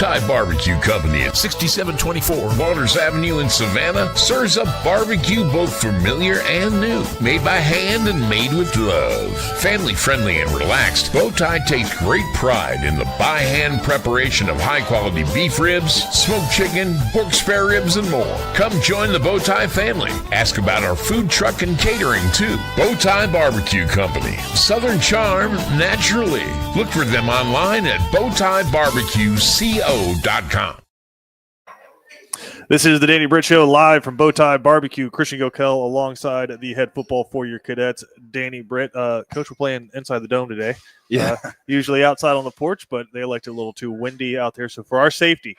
BowTie Barbecue Company at 6724 Waters Avenue in Savannah serves up barbecue both familiar and new, made by hand and made with love. Family friendly and relaxed, BowTie takes great pride in the by hand preparation of high quality beef ribs, smoked chicken, pork spare ribs, and more. Come join the BowTie family. Ask about our food truck and catering too. BowTie Barbecue Company, Southern charm naturally. Look for them online at BowTieBarbecueCO.com. This is the Danny Britt Show live from BowTie Barbecue. Christian Gokel alongside the head football for-year cadets, Danny Britt. Coach, we're playing inside the dome today. Yeah. Usually outside on the porch, but they elected a little too windy out there. So for our safety,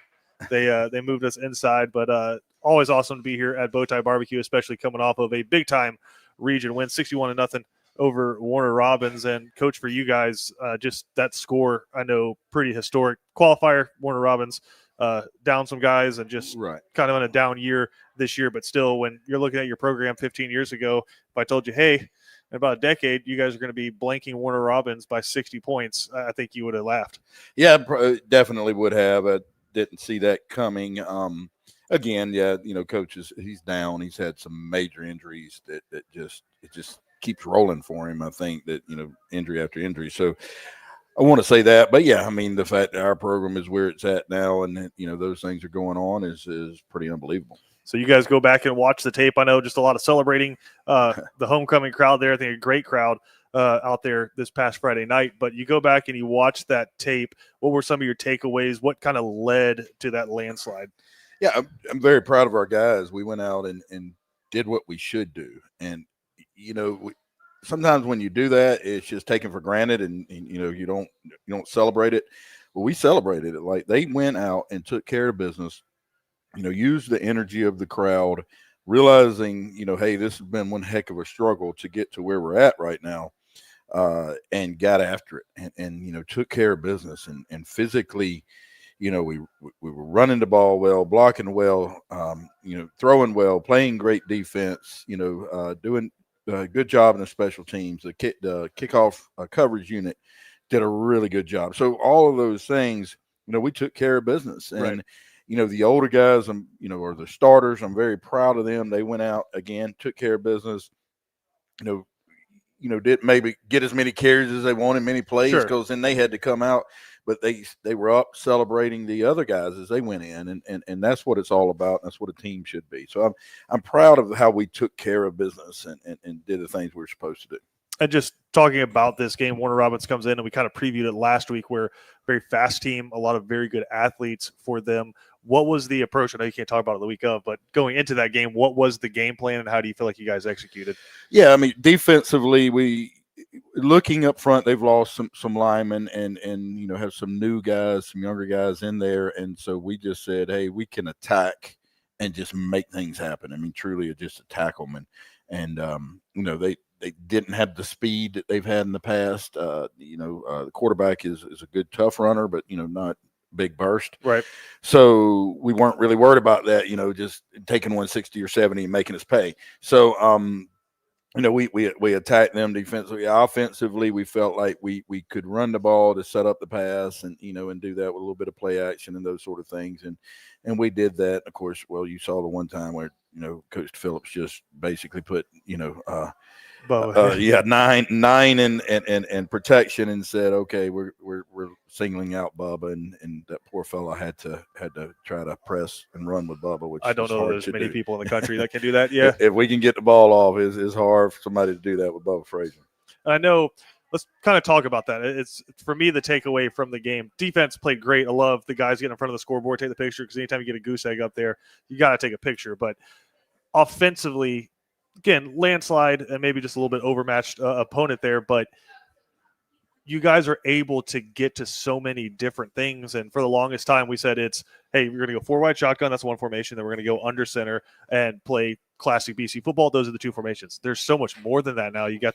they moved us inside. But always awesome to be here at BowTie Barbecue, especially coming off of a big-time region win, 61-0 over Warner Robins. And, Coach, for you guys, just that score, I know, pretty historic. Qualifier, Warner Robins, down some guys and just kind of in a down year this year. But still, when you're looking at your program 15 years ago, if I told you, hey, in about a decade, you guys are going to be blanking Warner Robins by 60 points, I think you would have laughed. Yeah, definitely would have. I didn't see that coming. Again, yeah, Coach he's down. He's had some major injuries that just keeps rolling for him. I think that, injury after injury. So I want to say that, but yeah, I mean, the fact that our program is where it's at now and, those things are going on is pretty unbelievable. So you guys go back and watch the tape. I know just a lot of celebrating the homecoming crowd there. I think a great crowd out there this past Friday night, but you go back and you watch that tape. What were some of your takeaways? What kind of led to that landslide? Yeah, I'm very proud of our guys. We went out and did what we should do. And, sometimes when you do that, it's just taken for granted and you don't celebrate it. Well, we celebrated it. Like, they went out and took care of business, used the energy of the crowd, realizing, hey, this has been one heck of a struggle to get to where we're at right now, and got after it and took care of business and physically, we were running the ball well, blocking well, throwing well, playing great defense, doing a good job in the special teams. The kickoff coverage unit did a really good job. So all of those things, we took care of business. And, the older guys, or the starters, I'm very proud of them. They went out again, took care of business, didn't maybe get as many carries as they wanted, many plays, because then they had to come out. But they were up celebrating the other guys as they went in, and that's what it's all about. That's what a team should be. So I'm proud of how we took care of business and did the things we were supposed to do. And just talking about this game, Warner Robins comes in, and we kind of previewed it last week, where very fast team, a lot of very good athletes for them. What was the approach? I know you can't talk about it the week of, but going into that game, what was the game plan, and how do you feel like you guys executed? Yeah, I mean, defensively, looking up front, they've lost some linemen and have some new guys, some younger guys in there. And so we just said, hey, we can attack and just make things happen. I mean, truly just attack them. And they didn't have the speed that they've had in the past. The quarterback is a good, tough runner, but, not big burst. Right. So we weren't really worried about that, just taking 160 or 70 and making us pay. So, we attacked them defensively. Offensively, we felt like we could run the ball to set up the pass and, and do that with a little bit of play action and those sort of things. And we did that. Of course, well, you saw the one time where, Coach Phillips just basically put, 9 and protection and said, okay, we're singling out Bubba, and that poor fella had to try to press and run with Bubba, which I don't know there's many people in the country that can do that. Yeah, if we can get the ball off, it's hard for somebody to do that with Bubba Frazier. I know. Let's kind of talk about that. It's for me, the takeaway from the game. Defense played great. I love the guys getting in front of the scoreboard, take the picture, because anytime you get a goose egg up there, you got to take a picture. But offensively, again, landslide and maybe just a little bit overmatched opponent there, but you guys are able to get to so many different things. And for the longest time, we said hey, we're going to go 4 wide shotgun. That's one formation. Then we're going to go under center and play classic BC football. Those are the 2 formations. There's so much more than that now. You got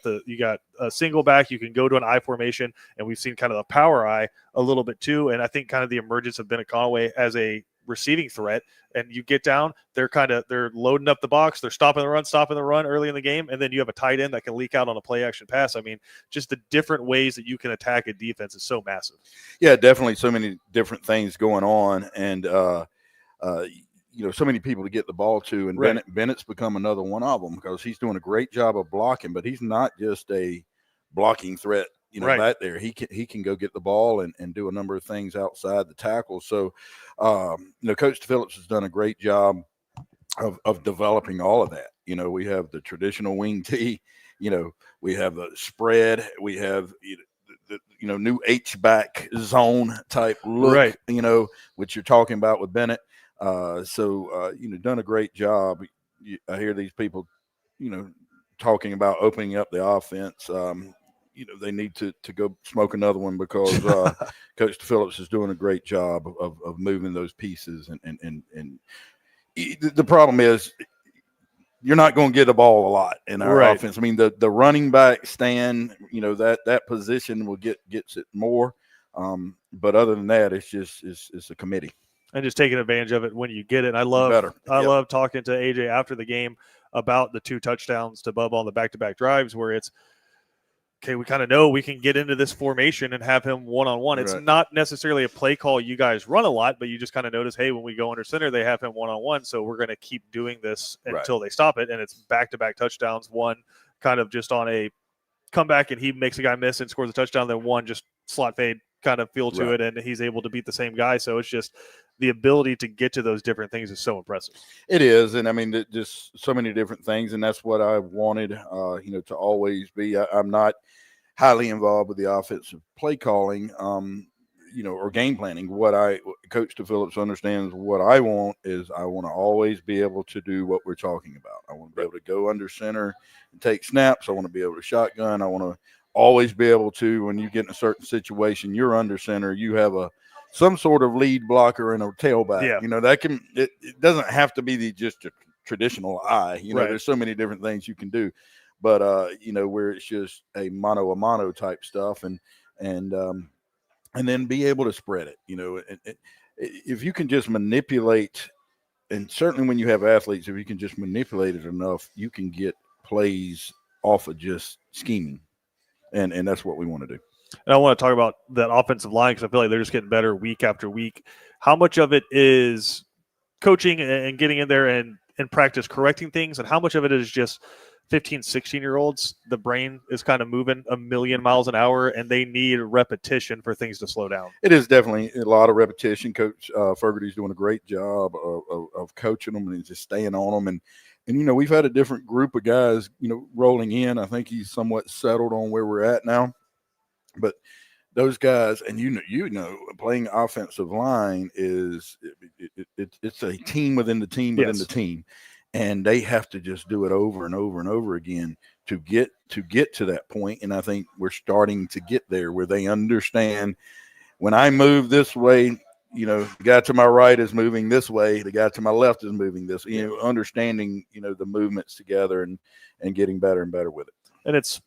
a single back. You can go to an I formation, and we've seen kind of the power I a little bit too. And I think kind of the emergence of Bennett Conway as a receiving threat, and you get down, they're loading up the box, they're stopping the run early in the game, and then you have a tight end that can leak out on a play action pass. I mean, just the different ways that you can attack a defense is so massive. Yeah, definitely so many different things going on, and so many people to get the ball to, and right. Bennett's become another one of them because he's doing a great job of blocking, but he's not just a blocking threat. Right. Back there, he can go get the ball and do a number of things outside the tackle. So, Coach Phillips has done a great job of developing all of that. We have the traditional wing tee, we have the spread, we have the new H-back zone type look, right. Which you're talking about with Bennett. Done a great job. I hear these people, talking about opening up the offense. They need to go smoke another one because Coach Phillips is doing a great job of moving those pieces. And the problem is you're not going to get the ball a lot in our offense. I mean, the running back stand, that position gets it more. But other than that, it's a committee. And just taking advantage of it when you get it. And I love talking to AJ after the game about the 2 touchdowns to Bubba on the back-to-back drives where it's, okay, we kind of know we can get into this formation and have him one-on-one. It's not necessarily a play call you guys run a lot, but you just kind of notice, hey, when we go under center, they have him one-on-one, so we're going to keep doing this until they stop it. And it's back-to-back touchdowns, one kind of just on a comeback, and he makes a guy miss and scores a touchdown, then one just slot fade kind of feel to it, and he's able to beat the same guy. So it's just the ability to get to those different things is so impressive. It is, and I mean, just so many different things, and that's what I wanted, to always be. I'm not highly involved with the offensive play calling, or game planning. Coach Phillips understands what I want is I want to always be able to do what we're talking about. I want to be able to go under center and take snaps. I want to be able to shotgun. I want to always be able to, when you get in a certain situation, you're under center, you have some sort of lead blocker and a tailback. Yeah. That it doesn't have to be just a traditional eye. There's so many different things you can do. But where it's just a mano type stuff, and then be able to spread it. If you can just manipulate, and certainly when you have athletes, if you can just manipulate it enough, you can get plays off of just scheming, and that's what we want to do. And I want to talk about that offensive line because I feel like they're just getting better week after week. How much of it is coaching and getting in there and in practice correcting things, and how much of it is just 15, 16-year-olds, the brain is kind of moving a million miles an hour, and they need repetition for things to slow down? It is definitely a lot of repetition. Coach Fogarty's doing a great job of coaching them and just staying on them. And we've had a different group of guys, rolling in. I think he's somewhat settled on where we're at now. But those guys, and playing offensive line is it's a team within the team within the team. And they have to just do it over and over and over again to get to that point. And I think we're starting to get there where they understand when I move this way, the guy to my right is moving this way, the guy to my left is moving this, understanding, the movements together and getting better and better with it. And it's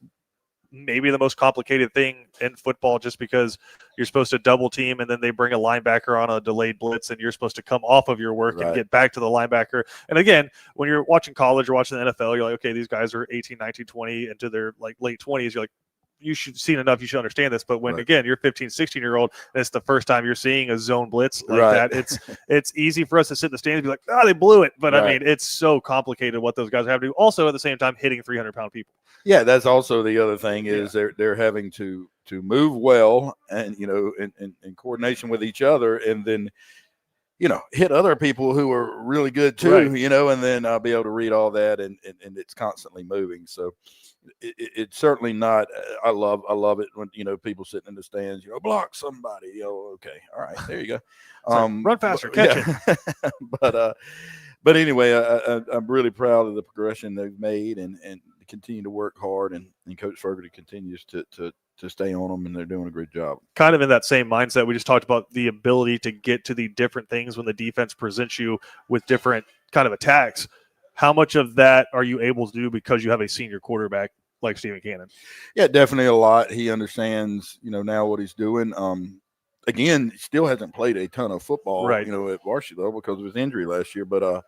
maybe the most complicated thing in football just because you're supposed to double team and then they bring a linebacker on a delayed blitz and you're supposed to come off of your work and get back to the linebacker. And again, when you're watching college or watching the NFL, you're like, okay, these guys are 18, 19, 20 into their late 20s. You're like, you should seen enough. You should understand this. But when, again, you're 15, 16-year-old, and it's the first time you're seeing a zone blitz like that, it's easy for us to sit in the stands and be like, they blew it. But, I mean, it's so complicated what those guys have to do. Also, at the same time, hitting 300-pound people. Yeah, that's also the other thing is they're having to move well and, in coordination with each other and then, hit other people who are really good too, and then I'll be able to read all that and it's constantly moving. So it's certainly not, I love it when, people sitting in the stands, block somebody, okay. All right, there you go. Run faster, catch it. But anyway, I'm really proud of the progression they've made and continue to work hard and Coach Fogarty continues to stay on them and they're doing a great job. Kind of in that same mindset, we just talked about the ability to get to the different things when the defense presents you with different kind of attacks. How much of that are you able to do because you have a senior quarterback like Stephen Cannon? Yeah, definitely a lot. He understands, now what he's doing. again, still hasn't played a ton of football, Right. At varsity level because of his injury last year. But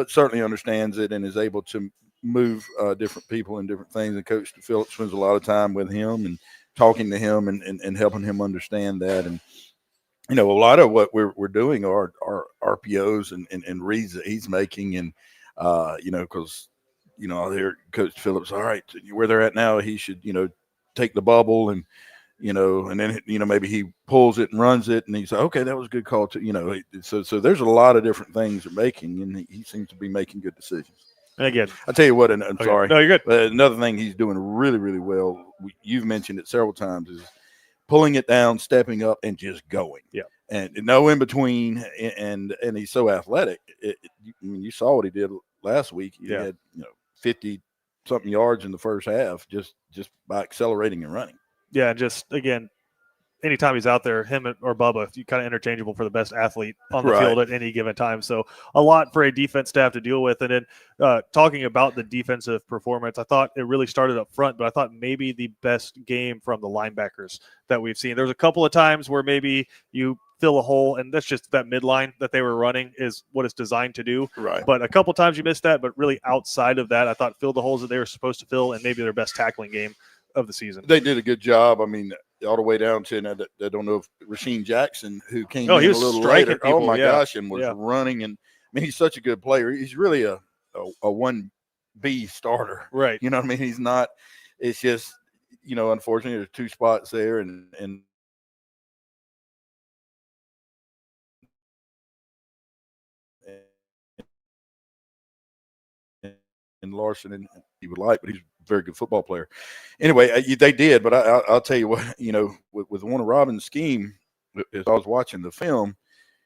certainly understands it and is able to move different people and different things. And Coach Phillips spends a lot of time with him and talking to him and helping him understand that. And a lot of what we're doing are RPOs and reads that he's making, and because I hear Coach Phillips, all right, where they're at now, he should take the bubble and and then maybe he pulls it and runs it, and he said, okay, that was a good call too. So there's a lot of different things they're making, and he seems to be making good decisions. And again, I'll tell you what, and I'm sorry, no, you're good. But another thing he's doing really, really well. You've mentioned it several times, is pulling it down, stepping up, and just going. Yeah. And no in between, and he's so athletic. You saw what he did last week. He had 50 something yards in the first half just by accelerating and running. Yeah, just again, anytime he's out there, him or Bubba, you kind of interchangeable for the best athlete on the field at any given time. So a lot for a defense staff to deal with. And then talking about the defensive performance, I thought it really started up front, but I thought maybe the best game from the linebackers that we've seen. There's a couple of times where maybe you fill a hole, and that's just that midline that they were running is what it's designed to do. Right. But a couple of times you missed that, but really outside of that, I thought filled the holes that they were supposed to fill, and maybe their best tackling game of the season. They did a good job. I mean, all the way down to, I don't know if Rasheem Jackson, who came in he was a little striking later, people, oh my gosh, and was running. And I mean, he's such a good player. He's really a 1B starter. Right. You know what I mean? He's not, it's just, unfortunately there's two spots there, and Larson, and he would like, but he's a very good football player. Anyway, they did, but I'll tell you what, with Warner Robins' scheme, as I was watching the film,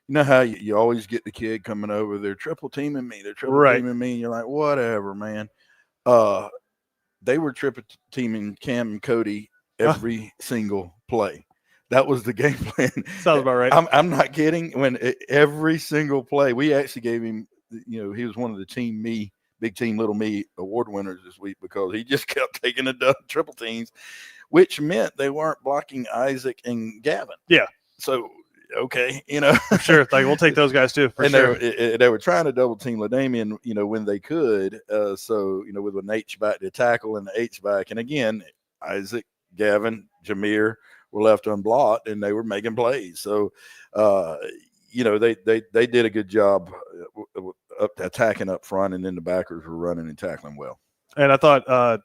you know how you always get the kid coming over, they're triple teaming me, teaming me, and you're like, whatever, man. They were triple teaming Cam and Cody every single play. That was the game plan. Sounds about right. I'm not kidding. When every single play, we actually gave him, he was one of the Big Team, Little Me award winners this week, because he just kept taking the triple teams, which meant they weren't blocking Isaac and Gavin. Yeah. So, okay, Sure. Like, we'll take those guys too. They were trying to double team LaDamian, when they could. So, with an H-back to tackle and the H-back. And again, Isaac, Gavin, Jameer were left unblocked, and they were making plays. So, they did a good job attacking up front, and then the backers were running and tackling well. And I thought,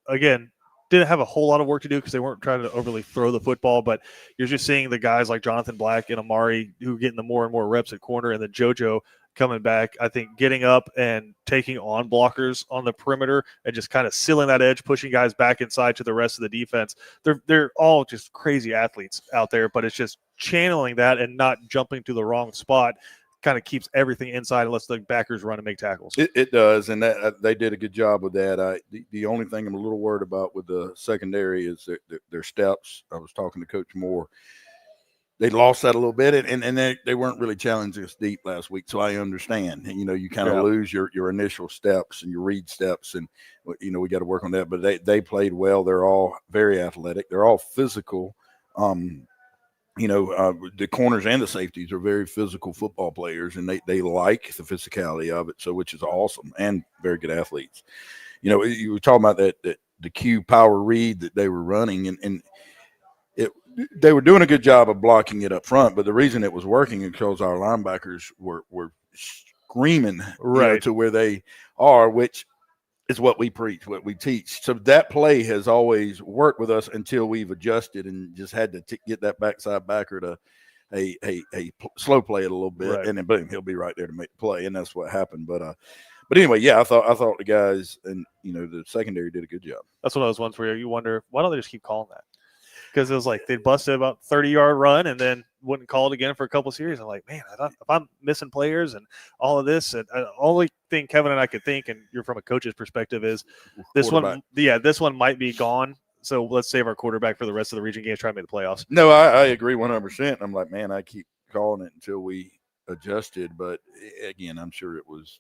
again, didn't have a whole lot of work to do because they weren't trying to overly throw the football, but you're just seeing the guys like Jonathan Black and Amari who are getting the more and more reps at corner, and then JoJo coming back, I think, getting up and taking on blockers on the perimeter and just kind of sealing that edge, pushing guys back inside to the rest of the defense. They're all just crazy athletes out there, but it's just channeling that and not jumping to the wrong spot kind of keeps everything inside and lets the backers run and make tackles. It does, and they did a good job with that. The only thing I'm a little worried about with the secondary is their steps. I was talking to Coach Moore. They lost that a little bit, and they weren't really challenging us deep last week, so I understand. You kind of lose your initial steps and your read steps, and we got to work on that. But they played well. They're all very athletic. They're all physical. The corners and the safeties are very physical football players, and they like the physicality of it, so which is awesome, and very good athletes. You were talking about that the Q power read that they were running, and they were doing a good job of blocking it up front, but the reason it was working is because our linebackers were screaming to where they are, which is what we preach, what we teach. So that play has always worked with us until we've adjusted and just had to get that backside backer to a slow play it a little bit, and then boom, he'll be right there to make the play, and that's what happened. But anyway, I thought the guys and the secondary did a good job. That's one of those ones where you wonder, why don't they just keep calling that? Because it was like they busted about 30-yard run and then wouldn't call it again for a couple of series. I'm like, man, if I'm missing players and all of this, and only thing Kevin and I could think, and you're from a coach's perspective, is this one might be gone. So let's save our quarterback for the rest of the region games, try to make the playoffs. No, I agree 100%. I'm like, man, I keep calling it until we adjusted. But again, I'm sure it was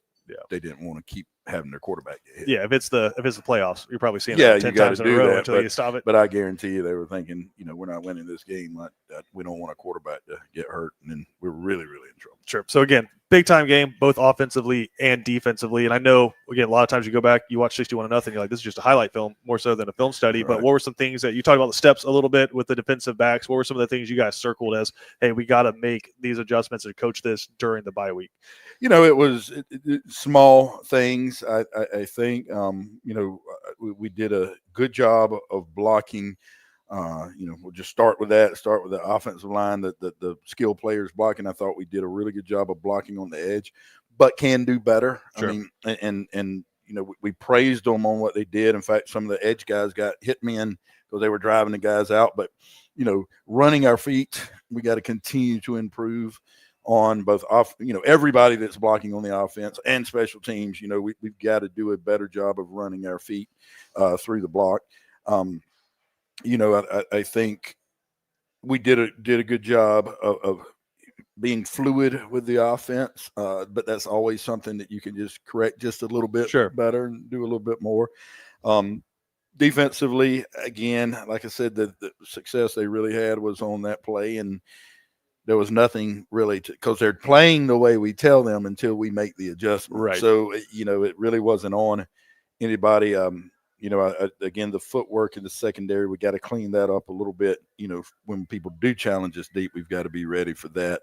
they didn't want to keep having their quarterback get hit. Yeah, if it's the playoffs, you're probably seeing Yeah, that 10 you gotta times in a do row that, until you stop it. But I guarantee you they were thinking, we're not winning this game. We don't want a quarterback to get hurt, and then we're really, really in trouble. Sure. So again, big time game, both offensively and defensively. And I know, again, a lot of times you go back, you watch 61-0, you're like, this is just a highlight film more so than a film study. Right. But what were some things that you talked about the steps a little bit with the defensive backs? What were some of the things you guys circled as, hey, we got to make these adjustments and coach this during the bye week? It was small things. I think, we did a good job of blocking. We'll just start with that. Start with the offensive line, the skill players blocking. I thought we did a really good job of blocking on the edge, but can do better. Sure. I mean, we praised them on what they did. In fact, some of the edge guys got hit men because they were driving the guys out. But running our feet, we got to continue to improve on both everybody that's blocking on the offense and special teams. We've got to do a better job of running our feet through the block. I think we did a good job of being fluid with the offense, but that's always something that you can just correct just a little bit better and do a little bit more. Defensively, again, like I said, the success they really had was on that play, and there was nothing really because they're playing the way we tell them until we make the adjustment. Right. So, it really wasn't on anybody. Again, the footwork in the secondary, we got to clean that up a little bit. When people do challenge us deep, we've got to be ready for that.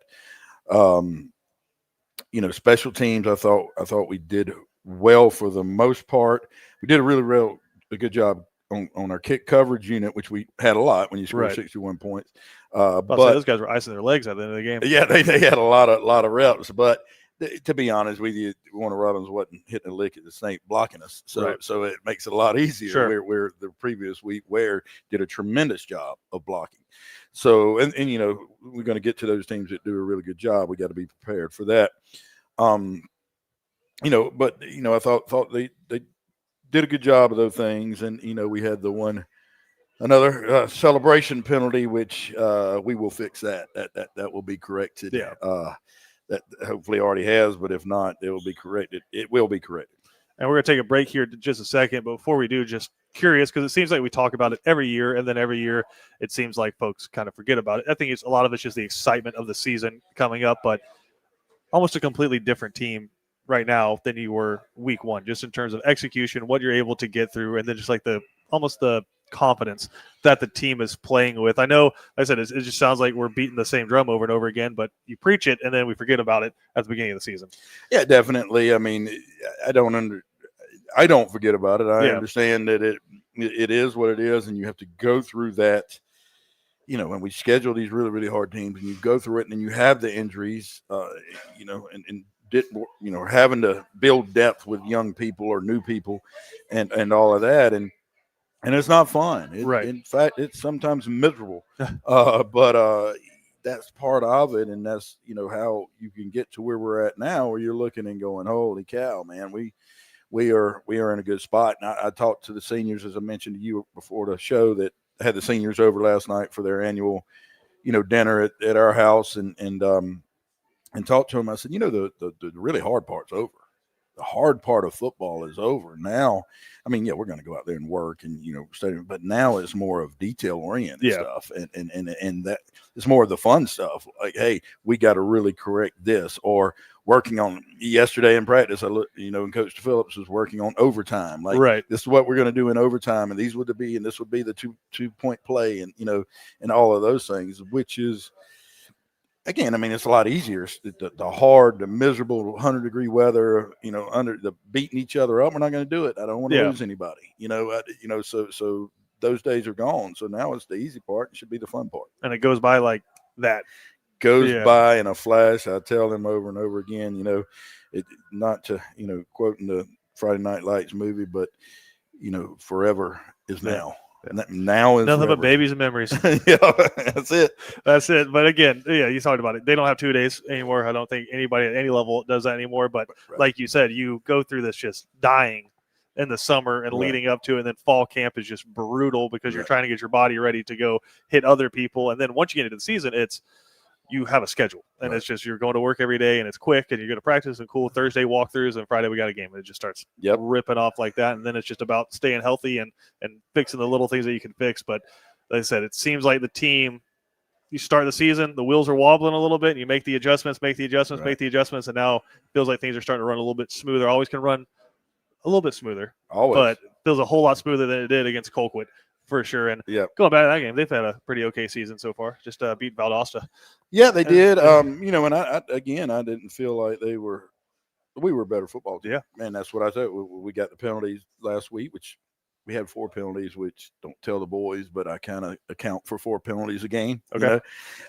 Special teams, I thought we did well for the most part. We did a good job on our kick coverage unit, which we had a lot when you scored 61 points. But those guys were icing their legs at the end of the game. Yeah, they had a lot of reps, but to be honest with you, Warner Robins wasn't hitting a lick at the snake blocking us. So it makes it a lot easier. Sure. Where the previous week Ware did a tremendous job of blocking. So, and we're going to get to those teams that do a really good job. We got to be prepared for that. But I thought they did a good job of those things. And, we had another celebration penalty, which we will fix that. That will be corrected. Yeah. That hopefully already has, but if not, it will be corrected. It will be corrected. And we're going to take a break here in just a second. But before we do, just curious, because it seems like we talk about it every year, and then every year it seems like folks kind of forget about it. I think a lot of it's just the excitement of the season coming up, but almost a completely different team right now than you were week one, just in terms of execution, what you're able to get through, and then just like almost the confidence that the team is playing with. I know, like I said, it just sounds like we're beating the same drum over and over again, but you preach it and then we forget about it at the beginning of the season. Yeah, definitely. I mean, I don't forget about it. I understand that it is what it is, and you have to go through that. When we schedule these really, really hard teams, and you go through it, and then you have the injuries, and having to build depth with young people or new people, and all of that, and it's not fun. In fact, it's sometimes miserable. But that's part of it, and that's how you can get to where we're at now, where you're looking and going, "Holy cow, man! We are in a good spot." And I talked to the seniors, as I mentioned to you before the show, that I had the seniors over last night for their annual, dinner at our house, and talked to them. I said, the really hard part's over. The hard part of football is over now. I mean, we're going to go out there and work and, study, but now it's more of detail oriented stuff. And that it's more of the fun stuff. Like, hey, we got to really correct this, or working on yesterday in practice. I look, and Coach Phillips was working on overtime. Like, this is what we're going to do in overtime. And this would be the 2-point play, and, and all of those things, which is, again, I mean, it's a lot easier. The hard, the miserable 100-degree weather, under the beating each other up. We're not going to do it. I don't want to lose anybody, so those days are gone. So now it's the easy part. It should be the fun part. And it goes by like that. Goes by in a flash. I tell them over and over again, not to, quoting the Friday Night Lights movie, but, forever is now. And now is nothing forever. but babies and memories. That's it. That's it. But again, you talked about it. They don't have 2 days anymore. I don't think anybody at any level does that anymore. But like you said, you go through this just dying in the summer and leading up to, and then fall camp is just brutal because you're trying to get your body ready to go hit other people. And then once you get into the season, it's you have a schedule, and it's just you're going to work every day, and it's quick, and you're going to practice and cool Thursday walkthroughs, and Friday we got a game. And it just starts ripping off like that, and then it's just about staying healthy and fixing the little things that you can fix. But like I said, it seems like the team, you start the season, the wheels are wobbling a little bit, and you make the adjustments, and now it feels like things are starting to run a little bit smoother. Always can run a little bit smoother, but feels a whole lot smoother than it did against Colquitt for sure. And going back to that game, they've had a pretty okay season so far. Just beat Valdosta. Yeah, they did. And I didn't feel like we were a better football team. Yeah, man, that's what I said. We got the penalties last week, which we had 4 penalties, which don't tell the boys, but I kind of account for 4 penalties a game. Okay,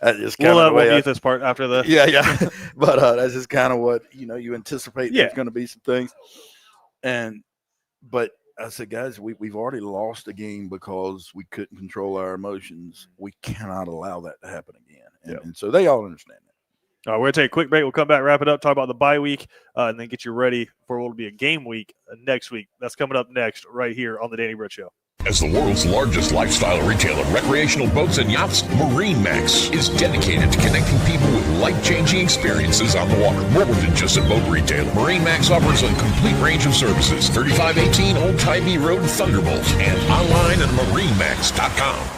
just we'll get this part after the but that's just kind of what you anticipate. There's going to be some things, but I said, guys, we've already lost a game because we couldn't control our emotions. We cannot allow that to happen again. And so they all understand that. All right, we're going to take a quick break. We'll come back, wrap it up, talk about the bye week, and then get you ready for what will be a game week next week. That's coming up next right here on the Danny Britt Show. As the world's largest lifestyle retailer, recreational boats and yachts, MarineMax is dedicated to connecting people with life-changing experiences on the water. More than just a boat retailer, MarineMax offers a complete range of services. 3518 Old Tybee Road, Thunderbolt, and online at marinemax.com.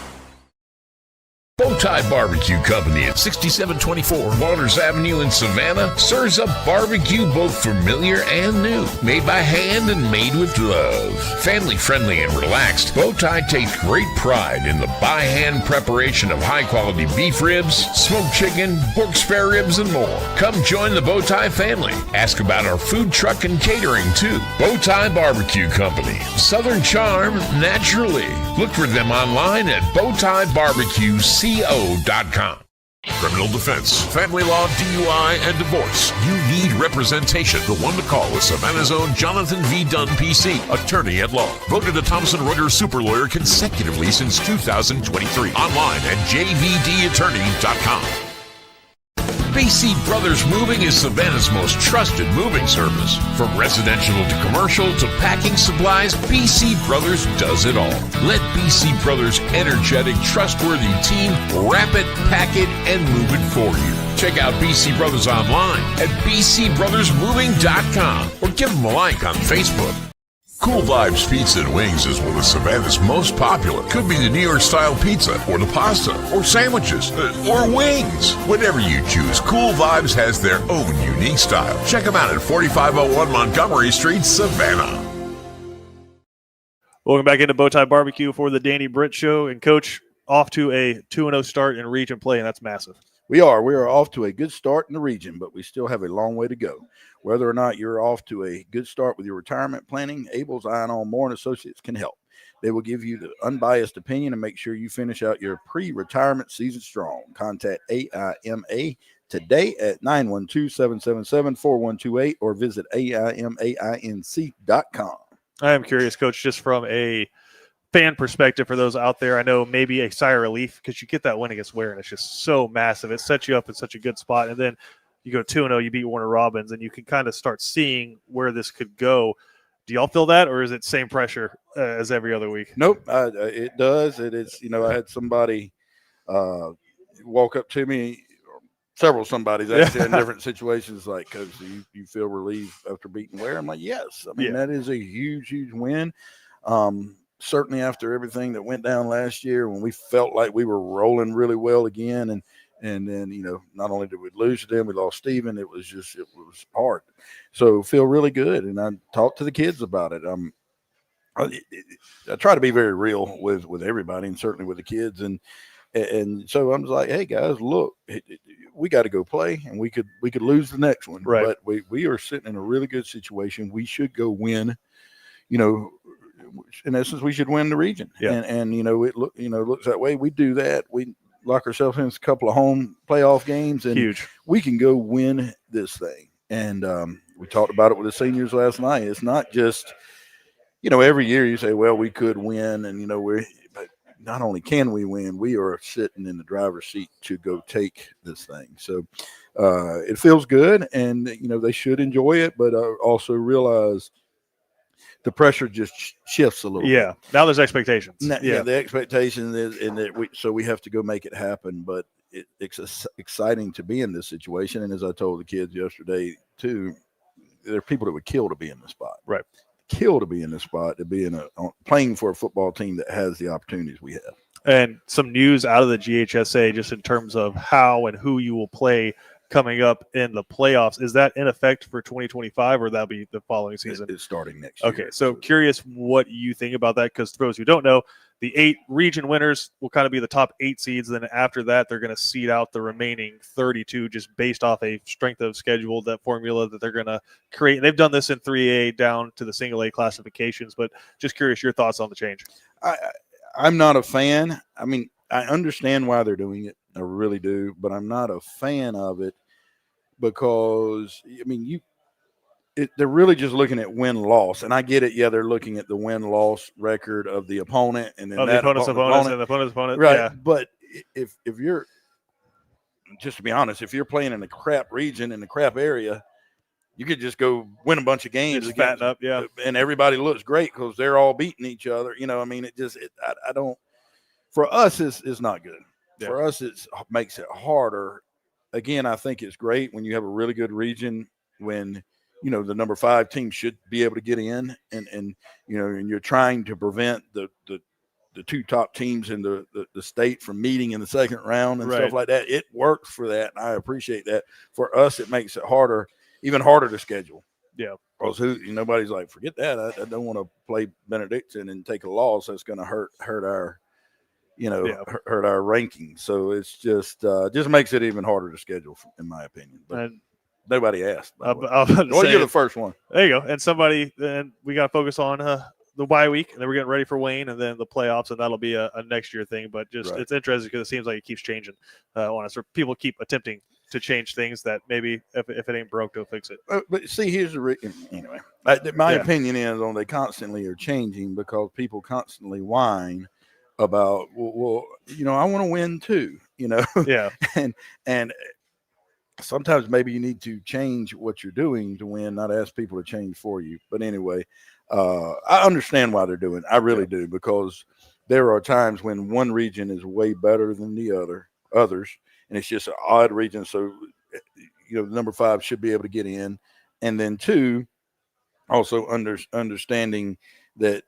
BowTie Barbecue Company at 6724 Waters Avenue in Savannah serves up barbecue both familiar and new, made by hand and made with love. Family friendly and relaxed, BowTie takes great pride in the by hand preparation of high quality beef ribs, smoked chicken, pork spare ribs, and more. Come join the BowTie family. Ask about our food truck and catering too. BowTie Barbecue Company, Southern charm naturally. Look for them online at BowTieBarbecueCO.com. Criminal defense, family law, DUI, and divorce. You need representation. The one to call is Savannah's own Jonathan V. Dunn, PC, attorney at law. Voted a Thomson Reuters super lawyer consecutively since 2023. Online at jvdattorney.com. BC Brothers Moving is Savannah's most trusted moving service. From residential to commercial to packing supplies, BC Brothers does it all. Let BC Brothers' energetic, trustworthy team wrap it, pack it, and move it for you. Check out BC Brothers online at bcbrothersmoving.com or give them a like on Facebook. Cool Vibes Pizza and Wings is one of Savannah's most popular. Could be the New York style pizza, or the pasta, or sandwiches, or wings. Whatever you choose, Cool Vibes has their own unique style. Check them out at 4501 Montgomery Street, Savannah. Welcome back into BowTie Barbecue for the Danny Britt Show. And Coach, off to a 2-0 start in region play, and that's massive. We are off to a good start in the region, but we still have a long way to go. Whether or not you're off to a good start with your retirement planning, Abel's Iron On Moore & Associates can help. They will give you the unbiased opinion and make sure you finish out your pre-retirement season strong. Contact AIMA today at 912-777-4128 or visit AIMAINC.com. I am curious, Coach, just from a fan perspective for those out there, I know maybe a sigh of relief because you get that win against Ware and it's just so massive. It sets you up in such a good spot. And then you go 2-0, you beat Warner Robins, and you can kind of start seeing where this could go. Do y'all feel that, or is it same pressure as every other week? Nope, it does. It is, I had somebody walk up to me, several somebodies actually in different situations, like, Coach, you feel relieved after beating Ware? I'm like, yes. I mean, that is a huge, huge win. Certainly after everything that went down last year when we felt like we were rolling really well again, and then, not only did we lose to them, we lost Steven. It was hard. So feel really good. And I talked to the kids about it. I try to be very real with everybody and certainly with the kids. And so I'm just like, hey guys, look, we got to go play and we could lose the next one. Right. But we are sitting in a really good situation. We should go win, in essence, we should win the region. Yeah. And it looks that way. We do that. We lock ourselves in a couple of home playoff games, and huge. We can go win this thing. And we talked about it with the seniors last night. It's not just, every year you say, well, we could win, and but not only can we win, we are sitting in the driver's seat to go take this thing. So it feels good, and they should enjoy it, but also realize the pressure just shifts a little bit. Yeah. Now there's expectations. Yeah, the expectation is, and that we have to go make it happen. But it's exciting to be in this situation. And as I told the kids yesterday too, there are people that would kill to be in the spot. Right. Kill to be in the spot, to be playing for a football team that has the opportunities we have. And some news out of the GHSA just in terms of how and who you will play coming up in the playoffs. Is that in effect for 2025 or that'll be the following season? It's starting next year. Okay, so curious what you think about that, because for those who don't know, the 8 region winners will kind of be the top 8 seeds. Then after that, they're going to seed out the remaining 32 just based off a strength of schedule, that formula that they're going to create. And they've done this in 3A down to the single A classifications, but just curious your thoughts on the change. I'm not a fan. I mean, I understand why they're doing it. I really do, but I'm not a fan of it because, I mean, they're really just looking at win-loss, and I get it. Yeah, they're looking at the win-loss record of the opponent, and then the opponent's opponent, and the opponent's opponent, right? Yeah. But if you're, just to be honest, if you're playing in a crap region in a crap area, you could just go win a bunch of games, just fatten up, yeah, and everybody looks great because they're all beating each other. You know, I mean, I don't. For us, it's not good. Yeah. For us, it makes it harder. Again, I think it's great when you have a really good region when, you know, the number 5 team should be able to get in, and you know, and you're trying to prevent the 2 top teams in the state from meeting in the second round and stuff like that. It works for that, and I appreciate that. For us, it makes it harder, even harder to schedule. Yeah, because nobody's like, forget that. I don't want to play Benedictine and take a loss that's going to hurt our, hurt our ranking. So it's just makes it even harder to schedule, in my opinion. But nobody asked. Well, you're the first one. There you go. And we got to focus on the bye week, and then we're getting ready for Wayne, and then the playoffs, and that'll be a next year thing. But it's interesting because it seems like it keeps changing on us, or people keep attempting to change things that maybe if it ain't broke, they'll fix it. But see, here's anyway. My opinion is they constantly are changing because people constantly whine about, well, I want to win too, Yeah. and sometimes maybe you need to change what you're doing to win, not ask people to change for you. But anyway, I understand why they're doing it. I really do, because there are times when one region is way better than the others, and it's just an odd region. So, the number 5 should be able to get in. And then 2, also understanding that,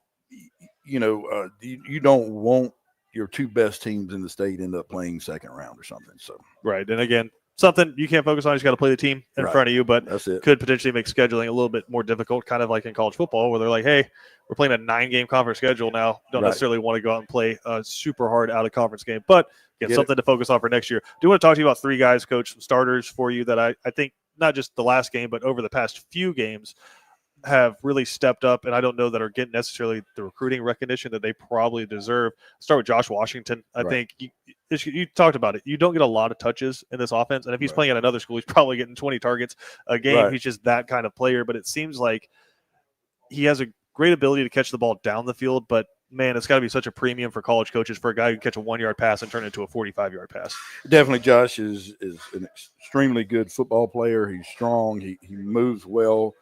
you don't want your 2 best teams in the state end up playing second round or something. So, right. And again, something you can't focus on. You just got to play the team in front of you, but that's it. Could potentially make scheduling a little bit more difficult, kind of like in college football, where they're like, hey, we're playing a 9-game conference schedule now. Don't necessarily want to go out and play a super hard out-of-conference game, but get something to focus on for next year. Do want to talk to you about 3 guys, Coach, some starters for you that I think not just the last game, but over the past few games have really stepped up, and I don't know that are getting necessarily the recruiting recognition that they probably deserve. Start with Josh Washington. I think you talked about it. You don't get a lot of touches in this offense, and if he's playing at another school, he's probably getting 20 targets a game. He's just that kind of player, but it seems like he has a great ability to catch the ball down the field, but man, it's got to be such a premium for college coaches for a guy who can catch a 1-yard pass and turn it into a 45-yard pass. Definitely, Josh is an extremely good football player. He's strong. He moves well.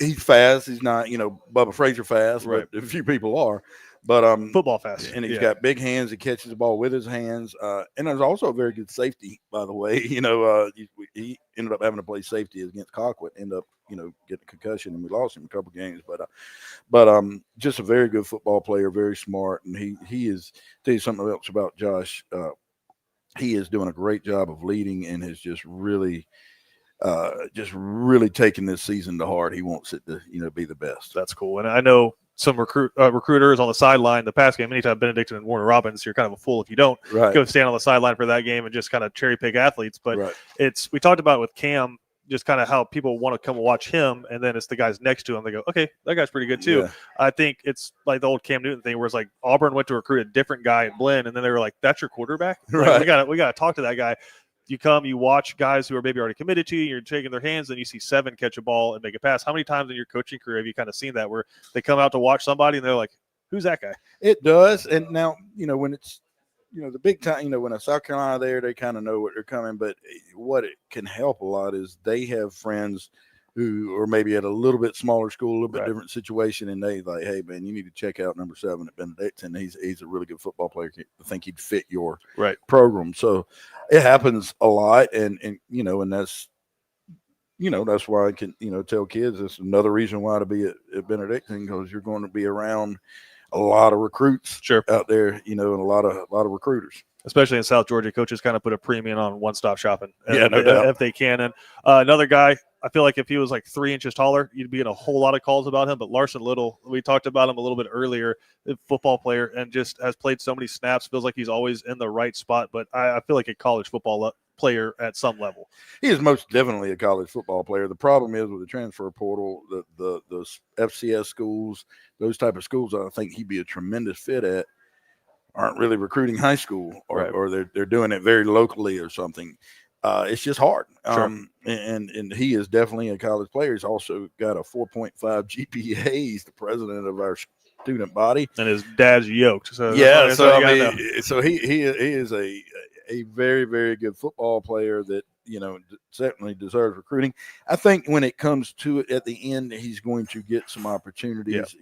He's fast. He's not, Bubba Frazier fast, but a few people are. But football fast. And he's got big hands. He catches the ball with his hands. And there's also a very good safety, by the way. He ended up having to play safety against Colquitt, ended up, getting a concussion, and we lost him a couple games. But just a very good football player, very smart. And he is, tell you something else about Josh. He is doing a great job of leading and has just really taking this season to heart. He wants it to, be the best. That's cool. And I know some recruiters on the sideline, the pass game, anytime Benedictine and Warner Robins, you're kind of a fool if you don't go stand on the sideline for that game and just kind of cherry pick athletes. But we talked about it with Cam, just kind of how people want to come and watch him, and then it's the guys next to him. They go, okay, that guy's pretty good too. Yeah. I think it's like the old Cam Newton thing where it's like Auburn went to recruit a different guy in Blinn, and then they were like, that's your quarterback? Like, we got to talk to that guy. You come, you watch guys who are maybe already committed to you, you're shaking their hands, and you see 7 catch a ball and make a pass. How many times in your coaching career have you kind of seen that where they come out to watch somebody and they're like, who's that guy? It does. And now, when it's, the big time, when a South Carolina there, they kind of know what they're coming. But what it can help a lot is they have friends who are maybe at a little bit smaller school, a little bit different situation, and they like, hey man, you need to check out number 7 at Benedictine. He's a really good football player. I think he'd fit your program. So it happens a lot, and that's that's why I can tell kids it's another reason why to be at Benedictine, because you're going to be around a lot of recruits out there, and a lot of recruiters. Especially in South Georgia, coaches kind of put a premium on one-stop shopping doubt. if they can. And another guy, I feel like if he was like 3 inches taller, you'd be in a whole lot of calls about him. But Larson Little, we talked about him a little bit earlier, a football player, and just has played so many snaps, feels like he's always in the right spot. But I feel like a college football player at some level. He is most definitely a college football player. The problem is with the transfer portal, the FCS schools, those type of schools, I think he'd be a tremendous fit at, aren't really recruiting high school, or they're doing it very locally or something. It's just hard. And he is definitely a college player. He's also got a 4.5 GPA. He's the president of our student body, and his dad's yoked. So yeah, so he is a very, very good football player that certainly deserves recruiting. I think when it comes to it at the end, he's going to get some opportunities.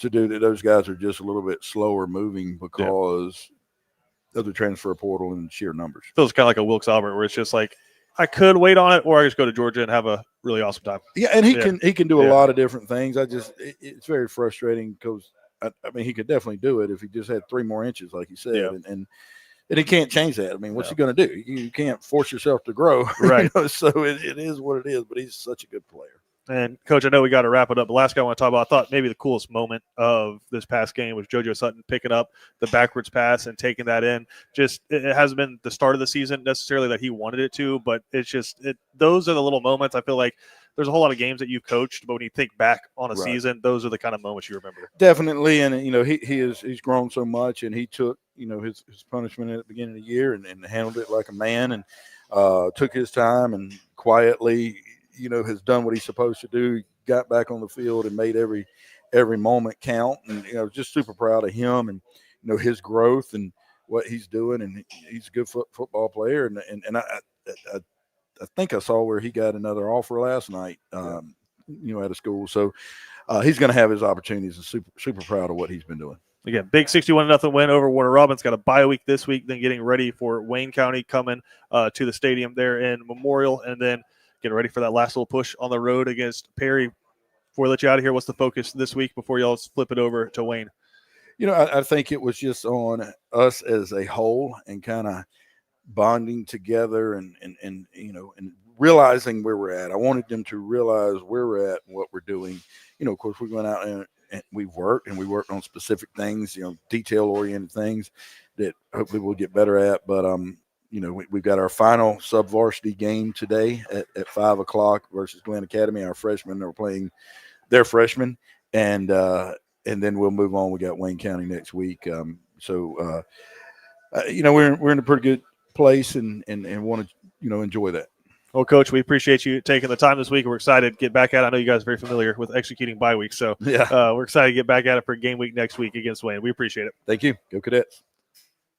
To do that. Those guys are just a little bit slower moving because of the transfer portal and sheer numbers. Feels kind of like a Wilkes Albert, where it's just like, I could wait on it, or I just go to Georgia and have a really awesome time. Yeah, and he can do a lot of different things. It's very frustrating because I mean he could definitely do it if he just had 3 more inches, like you said, and he can't change that. I mean, what's he going to do? You can't force yourself to grow, right? So it is what it is. But he's such a good player. And, Coach, I know we got to wrap it up. The last guy I want to talk about, I thought maybe the coolest moment of this past game was JoJo Sutton picking up the backwards pass and taking that in. Just it hasn't been the start of the season necessarily that he wanted it to, but it's just those are the little moments. I feel like there's a whole lot of games that you've coached, but when you think back on a season, those are the kind of moments you remember. Definitely, and he's grown so much, and he took his punishment at the beginning of the year and handled it like a man, and took his time and quietly – has done what he's supposed to do, got back on the field and made every moment count. And, just super proud of him and, his growth and what he's doing. And he's a good football player. And I think I saw where he got another offer last night, out of school. So he's going to have his opportunities, and super proud of what he's been doing. Again, big 61-0 win over Warner Robins. Got a bye week this week, then getting ready for Wayne County coming to the stadium there in Memorial, and then getting ready for that last little push on the road against Perry. Before we let you out of here, what's the focus this week before y'all flip it over to Wayne? I think it was just on us as a whole and kind of bonding together and realizing where we're at. I wanted them to realize where we're at and what we're doing. Of course, we went out and we worked on specific things, detail-oriented things that hopefully we'll get better at. But, we've got our final sub-varsity game today at 5 o'clock versus Glen Academy. Our freshmen are playing their freshmen, and then we'll move on. We got Wayne County next week. We're in a pretty good place and want to, enjoy that. Well, Coach, we appreciate you taking the time this week. We're excited to get back at it. I know you guys are very familiar with executing bye weeks, so we're excited to get back at it for game week next week against Wayne. We appreciate it. Thank you. Go Cadets.